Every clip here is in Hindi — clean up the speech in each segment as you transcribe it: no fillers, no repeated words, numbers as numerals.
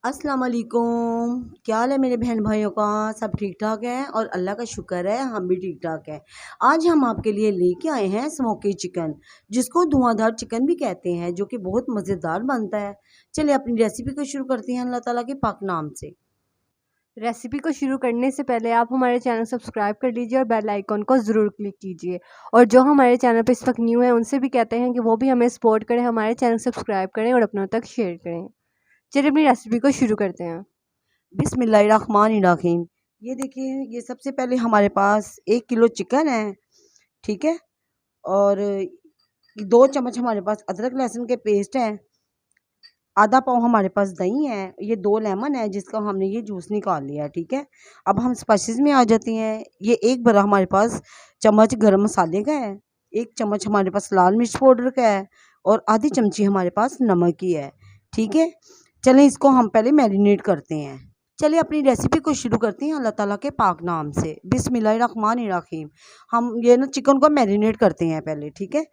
अस्सलाम वालेकुम। क्या हाल है मेरे बहन भाइयों का? सब ठीक ठाक है और अल्लाह का शुक्र है हम भी ठीक ठाक हैं। आज हम आपके लिए लेके आए हैं स्मोकी चिकन, जिसको धुआंधार चिकन भी कहते हैं, जो कि बहुत मज़ेदार बनता है। चलिए अपनी रेसिपी को शुरू करते हैं अल्लाह ताला के पाक नाम से। रेसिपी को शुरू करने से पहले आप हमारे चैनल सब्सक्राइब कर लीजिए और बेल आइकॉन को ज़रूर क्लिक कीजिए। और जो हमारे चैनल पर इस वक्त न्यू है उनसे भी कहते हैं कि वो भी हमें सपोर्ट करें, हमारे चैनल सब्सक्राइब करें और अपनों तक शेयर करें। चलिए अपनी रेसिपी को शुरू करते हैं। बिस्मिल्लाहिर्रहमानिर्रहीम। ये देखिए, ये सबसे पहले हमारे पास 1 किलो चिकन है, ठीक है। और 2 चम्मच हमारे पास अदरक लहसुन के पेस्ट हैं। आधा पाव हमारे पास दही है। ये 2 लेमन है जिसका हमने ये जूस निकाल लिया है, ठीक है। अब हम स्पाइसेस में आ जाते हैं। ये एक बड़ा हमारे पास चम्मच गरम मसाले का है, 1 चम्मच हमारे पास लाल मिर्च पाउडर का है और आधी चमची हमारे पास नमक की है, ठीक है। चलें इसको हम पहले मैरिनेट करते हैं। चलिए अपनी रेसिपी को शुरू करते हैं अल्लाह ताला के पाक नाम से। बिस्मिल्लाहिर्रहमानिर्रहीम। हम ये ना चिकन को मैरिनेट करते हैं पहले, ठीक है।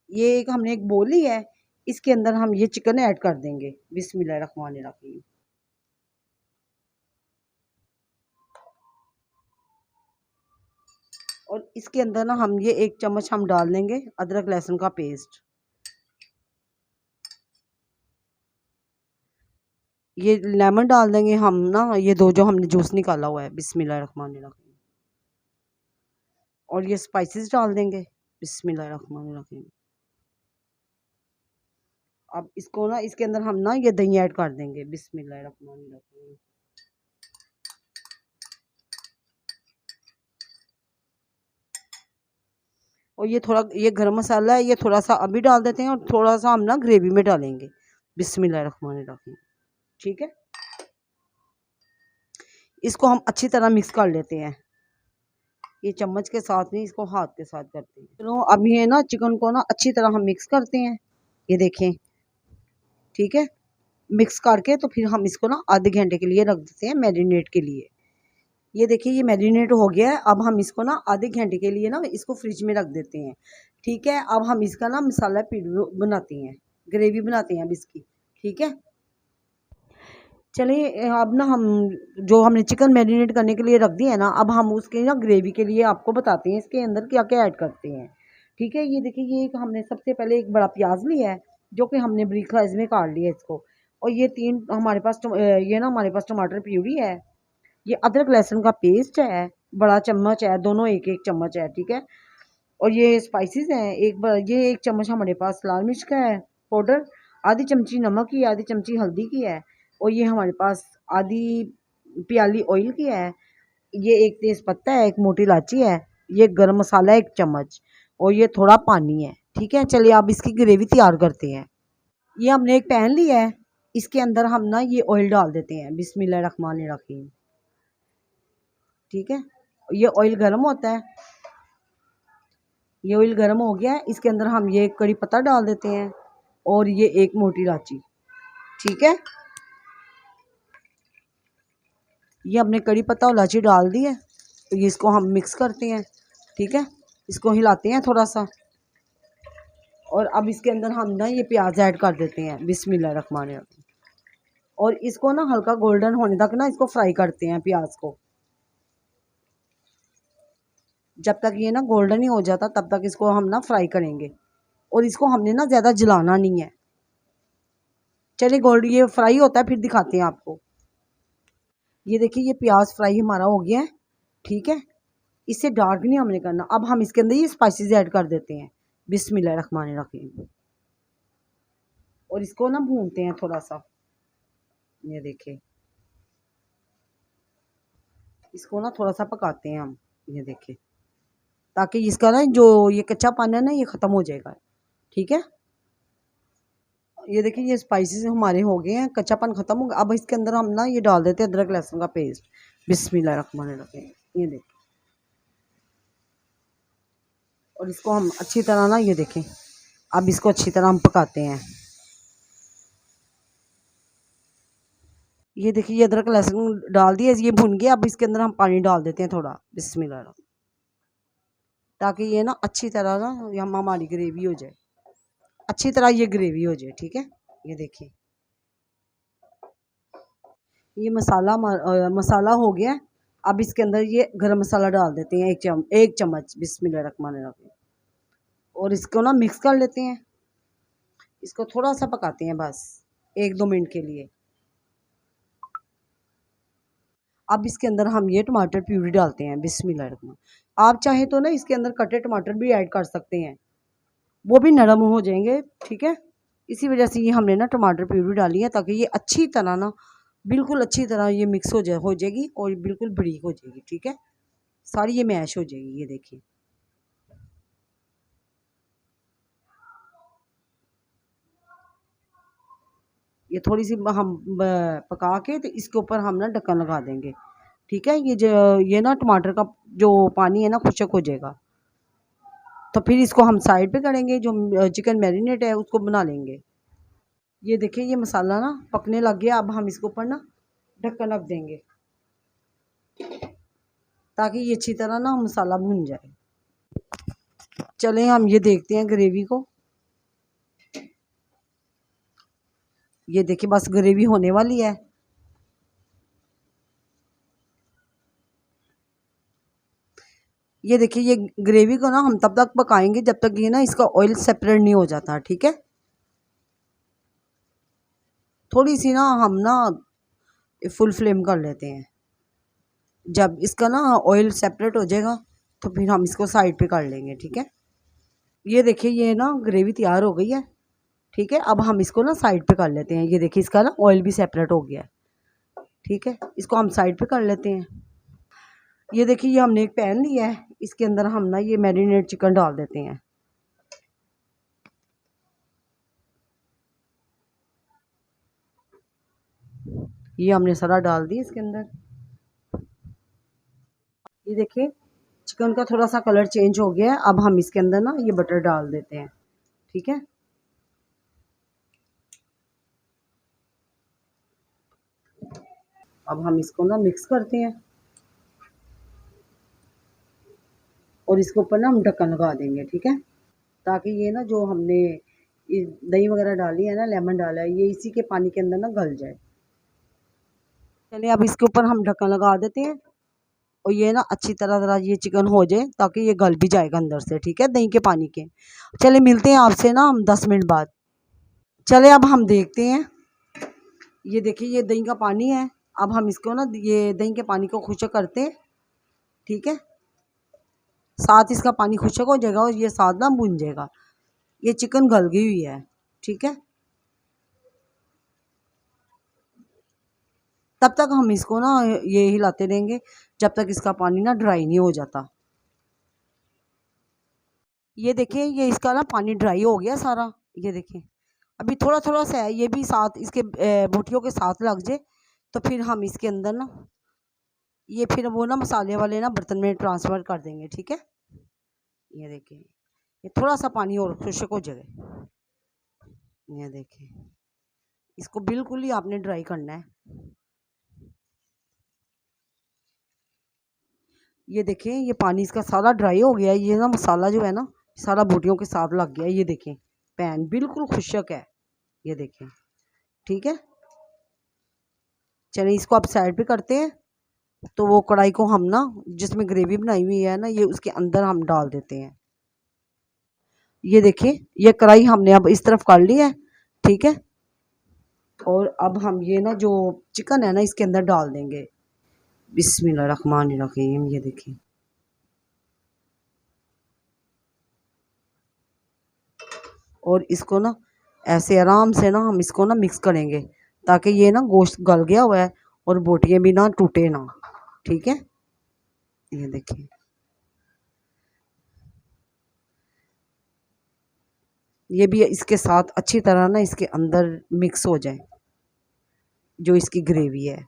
ये एक हमने एक बोल ली है, इसके अंदर हम ये चिकन ऐड कर देंगे। बिस्मिल्लाहिर्रहमानिर्रहीम। और इसके अंदर ना हम ये 1 चम्मच हम डाल देंगे अदरक लहसुन का पेस्ट। ये लेमन डाल देंगे हम ना, ये 2 जो हमने जूस निकाला हुआ है। बिस्मिल्लाहिर्रहमानिर्रहीम। और ये स्पाइसेस डाल देंगे। बिस्मिल्लाहिर्रहमानिर्रहीम। अब इसको ना इसके अंदर हम ना ये दही ऐड कर देंगे। बिस्मिल्लाहिर्रहमानिर्रहीम। और ये थोड़ा ये गरम मसाला है, ये थोड़ा सा अभी डाल देते हैं और थोड़ा सा हम ना ग्रेवी में डालेंगे। बिस्मिल्लाहिर्रहमानिर्रहीम, ठीक है। इसको हम अच्छी तरह मिक्स कर लेते हैं। ये चम्मच के साथ नहीं, इसको हाथ के साथ करते हैं। चलो अब ये ना चिकन को ना अच्छी तरह हम मिक्स करते हैं। ये देखें, ठीक है। मिक्स करके तो फिर हम इसको ना आधे घंटे के लिए रख देते हैं मैरिनेट के लिए। ये देखिए ये मैरिनेट हो गया है। अब हम इसको ना आधे घंटे के लिए ना इसको फ्रिज में रख देते हैं, ठीक है। अब हम इसका ना मसाला बनाते हैं, ग्रेवी बनाते हैं अब इसकी, ठीक है। चलिए अब ना हम जो हमने चिकन मैरिनेट करने के लिए रख दिया है ना, अब हम उसके ना ग्रेवी के लिए आपको बताते हैं इसके अंदर क्या क्या ऐड करते हैं, ठीक है। ये देखिए ये एक हमने सबसे पहले एक बड़ा प्याज लिया है, जो कि हमने बारीक स्लाइस में काट लिया इसको। और ये 3 हमारे पास ये ना हमारे पास टमाटर प्यूरी है। ये अदरक लहसुन का पेस्ट है, बड़ा चम्मच है, दोनों एक एक चम्मच है, ठीक है। और ये स्पाइसेस हैं, ये 1 चम्मच हमारे पास लाल मिर्च का है पाउडर, आधी चमची नमक की, आधी चमची हल्दी की है। और ये हमारे पास आधी प्याली ऑयल की है। ये एक तेज पत्ता है, एक मोटी इलायची है, ये गरम मसाला है 1 चम्मच, और ये थोड़ा पानी है, ठीक है। चलिए अब इसकी ग्रेवी तैयार करते हैं। ये हमने एक पैन लिया है, इसके अंदर हम ना ये ऑयल डाल देते हैं। बिस्मिल्लाहिर्रहमानिर्रहीम, ठीक है। ये ऑयल गर्म होता है। ये ऑयल गर्म हो गया है, इसके अंदर हम ये कड़ी पत्ता डाल देते हैं और ये एक मोटी इलायची, ठीक है। ये हमने कड़ी पत्ता और इलायची डाल दी है, तो ये इसको हम मिक्स करते हैं, ठीक है। इसको हिलाते हैं थोड़ा सा। और अब इसके अंदर हम ना ये प्याज ऐड कर देते हैं। बिस्मिल्लाहिर्रहमानिर्रहीम। और इसको ना हल्का गोल्डन होने तक ना इसको फ्राई करते हैं प्याज को। जब तक ये ना गोल्डन नहीं हो जाता तब तक इसको हम ना फ्राई करेंगे। और इसको हमने ना ज़्यादा जलाना नहीं है। चलिए गोल्ड ये फ्राई होता है फिर दिखाते हैं आपको। ये देखिए ये प्याज फ्राई हमारा हो गया है, ठीक है। इससे डार्क नहीं हमने करना। अब हम इसके अंदर ये स्पाइसेस ऐड कर देते हैं। बिस्मिल्लाहिर्रहमानिर्रहीम। और इसको ना भूनते हैं थोड़ा सा। ये देखिए इसको ना थोड़ा सा पकाते हैं हम। ये देखिए ताकि इसका ना जो ये कच्चापन है ना ये ख़त्म हो जाएगा, ठीक है। ये देखिए ये स्पाइसेस हमारे हो गए हैं, कच्चापन ख़त्म हो गया। अब इसके अंदर हम ना ये डाल देते हैं अदरक लहसुन का पेस्ट। बिस्मिल्लाहिर्रहमानिर्रहीम। ये देखिए और इसको हम अच्छी तरह ना ये देखें, अब इसको अच्छी तरह हम पकाते हैं। ये देखिए ये अदरक लहसुन डाल दिया, ये भुन गया। अब इसके अंदर हम पानी डाल देते हैं थोड़ा। बिस्मिल्लाह, ताकि ये ना अच्छी तरह ना हमारी ग्रेवी हो जाए, अच्छी तरह ये ग्रेवी हो जाए, ठीक है। ये देखिए ये मसाला हो गया। अब इसके अंदर ये गरम मसाला डाल देते हैं, एक चम्मच। बिस्मिल्लाहिर्रहमानिर्रहीम। और इसको ना मिक्स कर लेते हैं। इसको थोड़ा सा पकाते हैं बस 1-2 मिनट के लिए। अब इसके अंदर हम ये टमाटर प्यूरी डालते हैं। बिस्मिल्लाहिर्रहमान। आप चाहे तो ना इसके अंदर कटे टमाटर भी ऐड कर सकते हैं, वो भी नरम हो जाएंगे। ठीक है, इसी वजह से ये हमने ना टमाटर प्यूरी डाली है, ताकि ये अच्छी तरह ना, बिल्कुल अच्छी तरह ये मिक्स हो जाएगी और बिल्कुल बारीक हो जाएगी। ठीक है, सारी ये मैश हो जाएगी। ये देखिए, ये थोड़ी सी हम पका के तो इसके ऊपर हम ना ढक्कन लगा देंगे। ठीक है, ये ना टमाटर का जो पानी है ना खुश्क हो जाएगा। तो फिर इसको हम साइड पे करेंगे, जो चिकन मैरिनेट है उसको बना लेंगे। ये देखिए, ये मसाला ना पकने लग गया। अब हम इसके ऊपर ना ढक्कन रख देंगे, ताकि ये अच्छी तरह ना मसाला भुन जाए। चलें हम ये देखते हैं ग्रेवी को। ये देखिए, बस ग्रेवी होने वाली है। ये देखिए, ये ग्रेवी को ना हम तब तक पकाएंगे जब तक ये ना इसका ऑयल सेपरेट नहीं हो जाता। ठीक है, थोड़ी सी ना हम ना फुल फ्लेम कर लेते हैं। जब इसका ना ऑयल सेपरेट हो जाएगा तो फिर हम इसको साइड पे कर लेंगे। ठीक है, ये देखिए, ये ना ग्रेवी तैयार हो गई है। ठीक है, अब हम इसको ना साइड पे कर लेते हैं। ये देखिए, इसका ना ऑयल भी सेपरेट हो गया है। ठीक है, इसको हम साइड पे कर लेते हैं। ये देखिए, ये हमने एक पैन लिया है, इसके अंदर हम ना ये मैरिनेट चिकन डाल देते हैं। ये हमने सारा डाल दिया इसके अंदर। ये देखिए, चिकन का थोड़ा सा कलर चेंज हो गया है। अब हम इसके अंदर ना ये बटर डाल देते हैं। ठीक है, अब हम इसको ना मिक्स करते हैं और इसके ऊपर ना हम ढक्कन लगा देंगे। ठीक है, ताकि ये ना जो हमने दही वगैरह डाली है ना, लेमन डाला है, ये इसी के पानी के अंदर ना गल जाए। चलिए, अब इसके ऊपर हम ढक्कन लगा देते हैं और ये ना अच्छी तरह ये चिकन हो जाए, ताकि ये गल भी जाएगा अंदर से। ठीक है, दही के पानी के। चलिए, मिलते हैं आपसे ना हम 10 मिनट बाद। चले, अब हम देखते हैं। ये देखिए, ये दही का पानी है। अब हम इसको ना ये दही के पानी को खुश्क करते हैं। ठीक है, साथ इसका पानी खुश्क हो जाएगा और ये साथ ना भुन जाएगा। ये चिकन गल गई हुई है। ठीक है, तब तक हम इसको ना ये हिलाते रहेंगे जब तक इसका पानी ना ड्राई नहीं हो जाता। ये देखिए, ये इसका ना पानी ड्राई हो गया सारा। ये देखिए, अभी थोड़ा थोड़ा सा है, ये भी साथ इसके बोटियों के साथ लग जाए तो फिर हम इसके अंदर ना ये फिर वो ना मसाले वाले ना बर्तन में ट्रांसफ़र कर देंगे। ठीक है, ये देखिए, ये थोड़ा सा पानी और खुश्क हो जाएगा। ये देखिए, इसको बिल्कुल ही आपने ड्राई करना है। ये देखिए, ये पानी इसका सारा ड्राई हो गया है। ये ना मसाला जो है ना सारा बोटियों के साथ लग गया है। ये देखें, पैन बिल्कुल खुश्क है। ये देखें, ठीक है। चलिए, इसको आप साइड पे करते हैं। तो वो कढ़ाई को हम ना जिसमें ग्रेवी बनाई हुई है ना, ये उसके अंदर हम डाल देते हैं। ये देखिए, ये कढ़ाई हमने अब इस तरफ कर ली है। ठीक है, और अब हम ये ना जो चिकन है ना इसके अंदर डाल देंगे। बिस्मिल्लाहिर्रहमानिर्रहीम। ये देखिए, और इसको ना ऐसे आराम से ना हम इसको ना मिक्स करेंगे, ताकि ये ना गोश्त गल गया हुआ है और बोटियाँ भी ना टूटे ना। ठीक है, ये देखिए, ये भी इसके साथ अच्छी तरह ना इसके अंदर मिक्स हो जाए जो इसकी ग्रेवी है।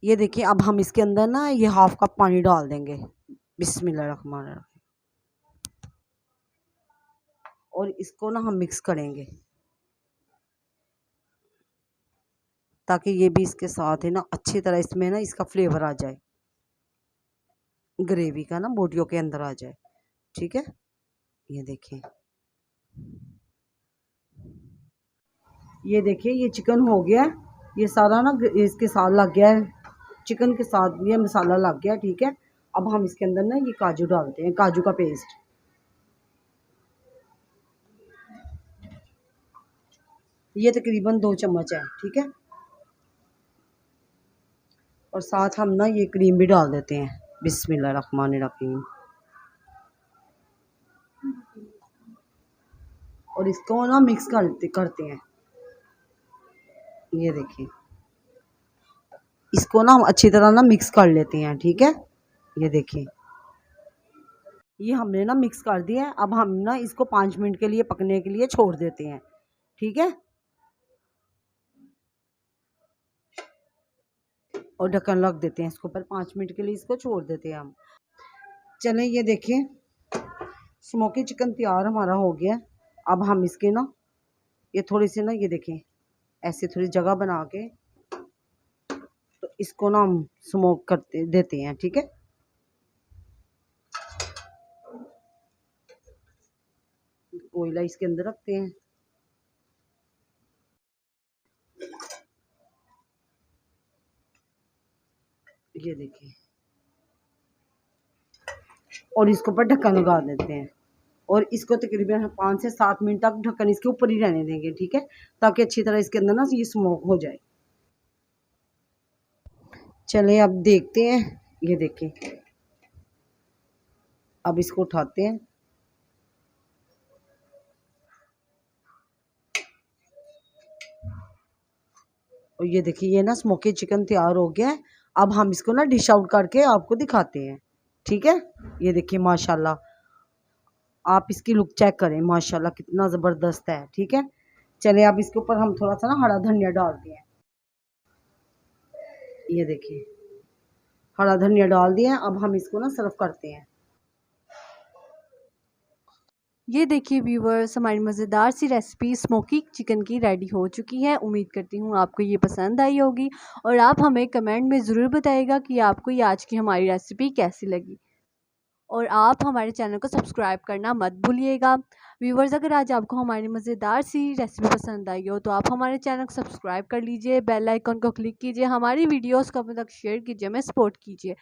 ये देखिए, अब हम इसके अंदर ना ये हाफ कप पानी डाल देंगे। बिस्मिल्लाहिर्रहमानिर्रहीम। और इसको ना हम मिक्स करेंगे, ताकि ये भी इसके साथ है ना अच्छी तरह इसमें ना इसका फ्लेवर आ जाए, ग्रेवी का ना बोटियों के अंदर आ जाए। ठीक है, ये देखिए, ये देखिए, ये चिकन हो गया। ये सारा ना इसके साथ लग गया है, चिकन के साथ ये मसाला लग गया। ठीक है, अब हम इसके अंदर ना ये काजू डालते हैं, काजू का पेस्ट। ये तकरीबन 2 चम्मच है। ठीक है, और साथ हम ना ये क्रीम भी डाल देते हैं। बिस्मिल्लाहिर्रहमानिर्रहीम। और इसको ना मिक्स करते हैं। ये देखिए, इसको ना हम अच्छी तरह ना मिक्स कर लेते हैं। ठीक है, ये देखिए, ये हमने ना मिक्स कर दिया है। अब हम ना इसको 5 मिनट के लिए पकने के लिए छोड़ देते हैं। ठीक है, और ढक्कन रख देते हैं इसके ऊपर। 5 मिनट के लिए इसको छोड़ देते हैं हम। चलें, ये देखिए, स्मोकी चिकन तैयार हमारा हो गया। अब हम इसके ना ये थोड़ी सी ना ये देखें ऐसे थोड़ी जगह बना के तो इसको ना हम स्मोक करते देते हैं। ठीक है, कोयला इसके अंदर रखते हैं। ये देखिए, और इसके ऊपर ढक्कन लगा देते हैं और इसको तकरीबन 5 से 7 मिनट तक ढक्कन इसके ऊपर ही रहने देंगे। ठीक है, ताकि अच्छी तरह इसके अंदर ना ये स्मोक हो जाए। चलिए अब देखते हैं। ये देखिए, अब इसको उठाते हैं। और ये देखिए, ये ना स्मोकी चिकन तैयार हो गया है। अब हम इसको ना डिश आउट करके आपको दिखाते हैं। ठीक है, ये देखिए, माशाल्लाह, आप इसकी लुक चेक करें, माशाल्लाह कितना ज़बरदस्त है। ठीक है, चलिए अब इसके ऊपर हम थोड़ा सा ना हरा धनिया डालते हैं। ये देखिए, हरा धनिया डाल दिया। अब हम इसको ना सर्व करते हैं। ये देखिए व्यूवर्स, हमारी मज़ेदार सी रेसिपी स्मोकी चिकन की रेडी हो चुकी है। उम्मीद करती हूँ आपको ये पसंद आई होगी और आप हमें कमेंट में ज़रूर बताइएगा कि आपको ये आज की हमारी रेसिपी कैसी लगी। और आप हमारे चैनल को सब्सक्राइब करना मत भूलिएगा। व्यूवर्स, अगर आज आपको हमारी मज़ेदार सी रेसिपी पसंद आई हो तो आप हमारे चैनल को सब्सक्राइब कर लीजिए, बेल आइकन को क्लिक कीजिए, हमारी वीडियोस को अपने तक शेयर कीजिए, हमें सपोर्ट कीजिए।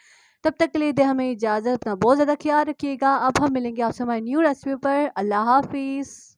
तब तक के लिए दे हमें इजाज़त, अपना बहुत ज़्यादा ख्याल रखिएगा। अब हम मिलेंगे आपसे हमारी न्यू रेसिपी पर। अल्लाह हाफिज़।